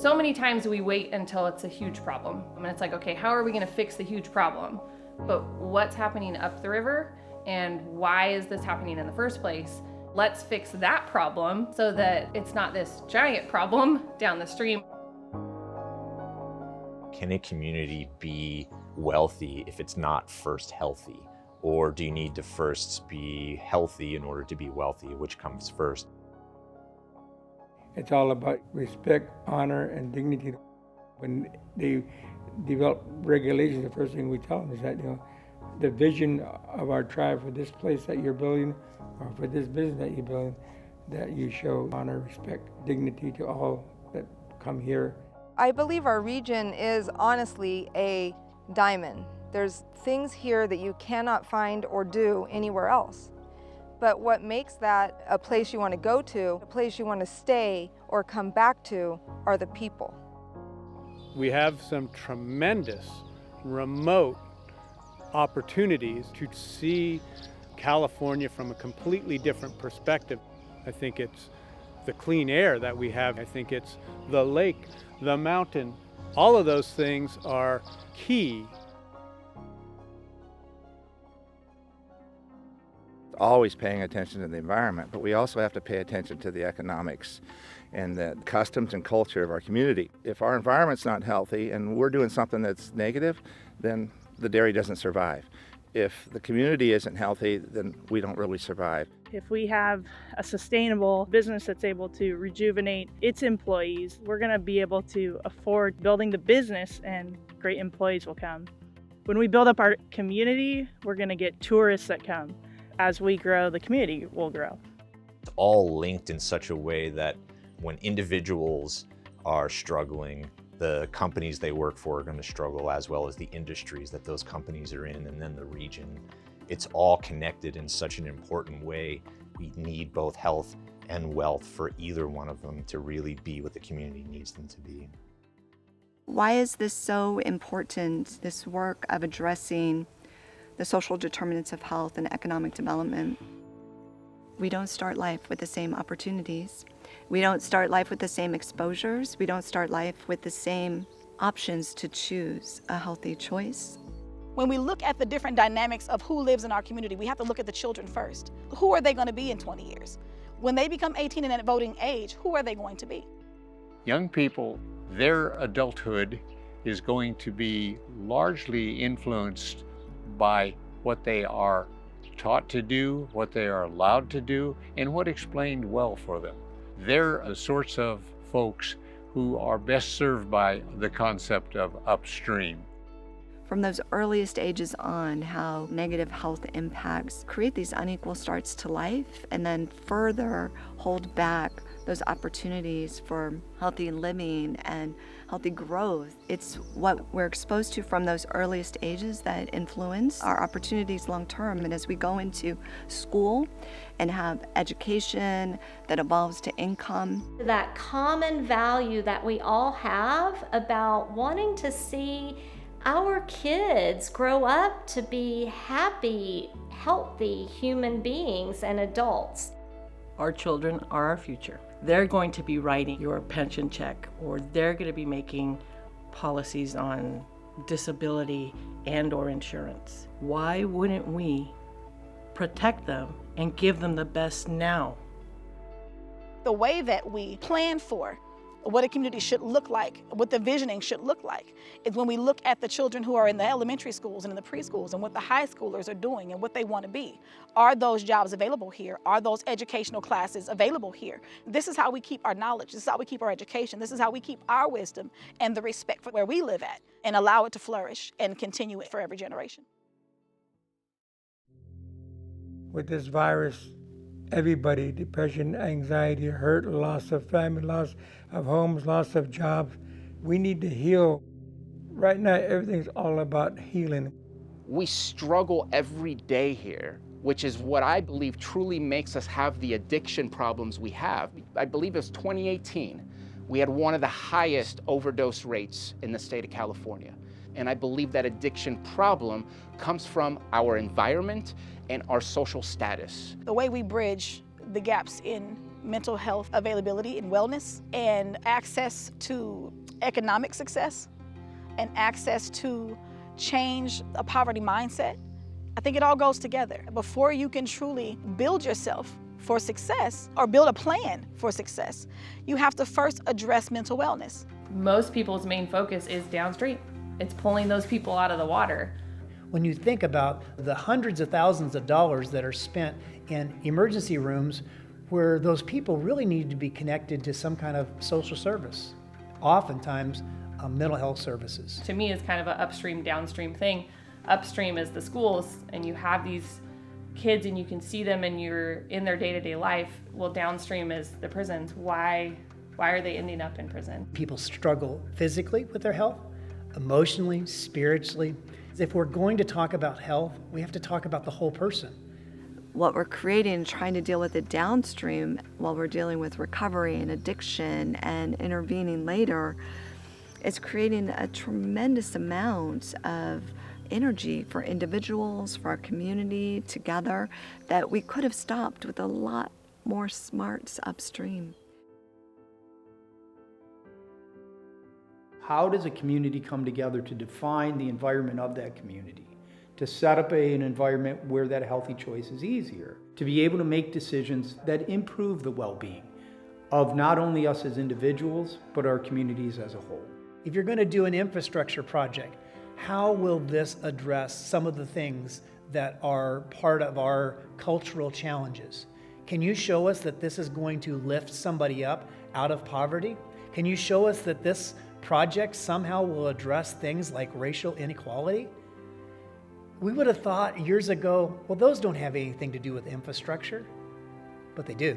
So many times we wait until it's a huge problem. And it's like, okay, how are we gonna fix the huge problem? But what's happening up the river and why is this happening in the first place? Let's fix that problem so that it's not this giant problem down the stream. Can a community be wealthy if it's not first healthy? Or do you need to first be healthy in order to be wealthy? Which comes first? It's all about respect, honor, and dignity. When they develop regulations, the first thing we tell them is that, the vision of our tribe for this place that you're building, or for this business that you're building, that you show honor, respect, dignity to all that come here. I believe our region is honestly a diamond. There's things here that you cannot find or do anywhere else. But what makes that a place you want to go to, a place you want to stay or come back to, are the people. We have some tremendous remote opportunities to see California from a completely different perspective. I think it's the clean air that we have. I think it's the lake, the mountain. All of those things are key. Always paying attention to the environment, but we also have to pay attention to the economics and the customs and culture of our community. If our environment's not healthy and we're doing something that's negative, then the dairy doesn't survive. If the community isn't healthy, then we don't really survive. If we have a sustainable business that's able to rejuvenate its employees, we're going to be able to afford building the business and great employees will come. When we build up our community, we're going to get tourists that come. As we grow, the community will grow. It's all linked in such a way that when individuals are struggling, the companies they work for are going to struggle, as well as the industries that those companies are in, and then the region. It's all connected in such an important way. We need both health and wealth for either one of them to really be what the community needs them to be. Why is this so important, this work of addressing the social determinants of health and economic development? We don't start life with the same opportunities. We don't start life with the same exposures. We don't start life with the same options to choose a healthy choice. When we look at the different dynamics of who lives in our community, we have to look at the children first. Who are they going to be in 20 years? When they become 18 and at voting age, who are they going to be? Young people, their adulthood is going to be largely influenced by what they are taught to do, what they are allowed to do, and what explained well for them. They're the sorts of folks who are best served by the concept of upstream. From those earliest ages on, how negative health impacts create these unequal starts to life and then further hold back those opportunities for healthy living and healthy growth. It's what we're exposed to from those earliest ages that influence our opportunities long term. And as we go into school and have education that evolves to income. That common value that we all have about wanting to see our kids grow up to be happy, healthy human beings and adults. Our children are our future. They're going to be writing your pension check, or they're going to be making policies on disability and or insurance. Why wouldn't we protect them and give them the best now? The way that we plan for what a community should look like, what the visioning should look like, is when we look at the children who are in the elementary schools and in the preschools and what the high schoolers are doing and what they want to be. Are those jobs available here? Are those educational classes available here? This is how we keep our knowledge. This is how we keep our education. This is how we keep our wisdom and the respect for where we live at and allow it to flourish and continue it for every generation. With this virus, everybody, depression, anxiety, hurt, loss of family, loss of homes, loss of jobs. We need to heal. Right now, everything's all about healing. We struggle every day here, which is what I believe truly makes us have the addiction problems we have. I believe it was 2018, we had one of the highest overdose rates in the state of California. And I believe that addiction problem comes from our environment and our social status. The way we bridge the gaps in mental health availability and wellness, and access to economic success, and access to change a poverty mindset. I think it all goes together. Before you can truly build yourself for success or build a plan for success, you have to first address mental wellness. Most people's main focus is downstream. It's pulling those people out of the water. When you think about the hundreds of thousands of dollars that are spent in emergency rooms where those people really need to be connected to some kind of social service, oftentimes mental health services. To me, it's kind of an upstream, downstream thing. Upstream is the schools, and you have these kids and you can see them and you're in their day-to-day life. Well, downstream is the prisons. Why are they ending up in prison? People struggle physically with their health, emotionally, spiritually. If we're going to talk about health, we have to talk about the whole person. What we're creating and trying to deal with it downstream while we're dealing with recovery and addiction and intervening later, is creating a tremendous amount of energy for individuals, for our community together, that we could have stopped with a lot more smarts upstream. How does a community come together to define the environment of that community? To set up an environment where that healthy choice is easier, to be able to make decisions that improve the well-being of not only us as individuals, but our communities as a whole. If you're going to do an infrastructure project, how will this address some of the things that are part of our cultural challenges? Can you show us that this is going to lift somebody up out of poverty? Can you show us that this project somehow will address things like racial inequality? We would have thought years ago, well, those don't have anything to do with infrastructure, but they do.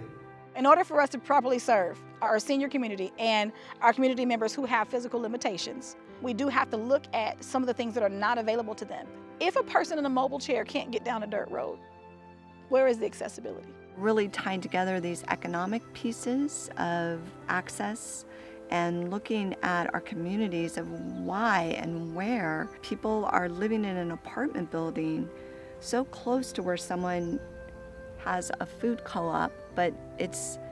In order for us to properly serve our senior community and our community members who have physical limitations, we do have to look at some of the things that are not available to them. If a person in a mobile chair can't get down a dirt road, where is the accessibility? Really tying together these economic pieces of access and looking at our communities of why and where people are living in an apartment building so close to where someone has a food co-op, but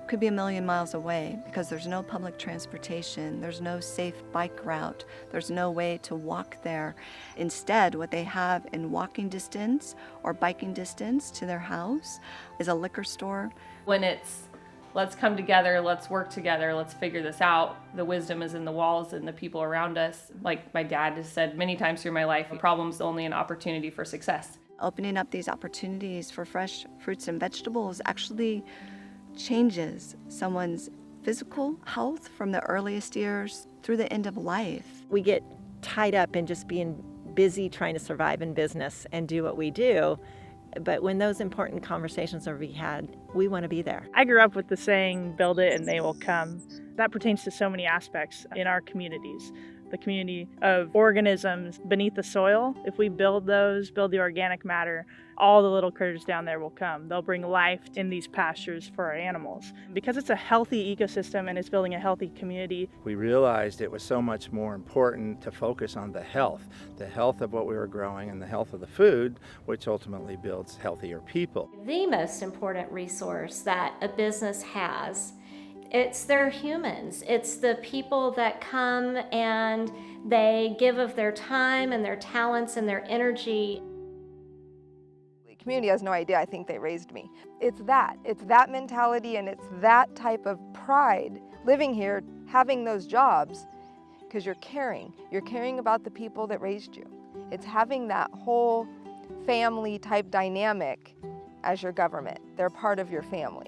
could be a million miles away because there's no public transportation, there's no safe bike route, there's no way to walk there. Instead, what they have in walking distance or biking distance to their house is a liquor store. When it's, let's come together, let's work together, let's figure this out, the wisdom is in the walls and the people around us. Like my dad has said many times through my life, problem's only an opportunity for success. Opening up these opportunities for fresh fruits and vegetables actually changes someone's physical health from the earliest years through the end of life. We get tied up in just being busy trying to survive in business and do what we do. But when those important conversations are being had, we want to be there. I grew up with the saying, build it and they will come. That pertains to so many aspects in our communities. The community of organisms beneath the soil, if we build those, build the organic matter, all the little critters down there will come. They'll bring life in these pastures for our animals. Because it's a healthy ecosystem and it's building a healthy community. We realized it was so much more important to focus on the health of what we were growing and the health of the food, which ultimately builds healthier people. The most important resource that a business has, it's their humans. It's the people that come and they give of their time and their talents and their energy. The community has no idea, I think they raised me. It's that mentality and it's that type of pride living here, having those jobs, because you're caring about the people that raised you. It's having that whole family type dynamic as your government. They're part of your family.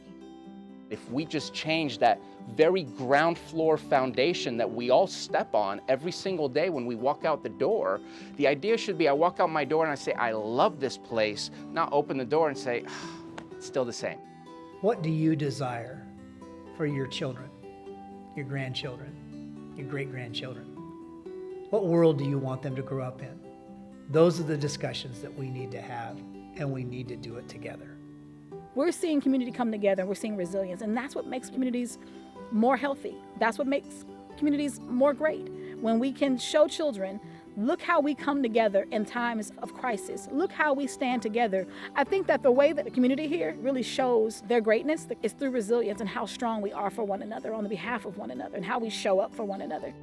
If we just change that very ground floor foundation that we all step on every single day when we walk out the door, the idea should be I walk out my door and I say, I love this place, not open the door and say, it's still the same. What do you desire for your children, your grandchildren, your great-grandchildren? What world do you want them to grow up in? Those are the discussions that we need to have, and we need to do it together. We're seeing community come together and we're seeing resilience, and that's what makes communities more healthy. That's what makes communities more great. When we can show children Look how we come together in times of crisis. Look how we stand together. I think that the way that the community here really shows their greatness is through resilience and how strong we are for one another on the behalf of one another and how we show up for one another.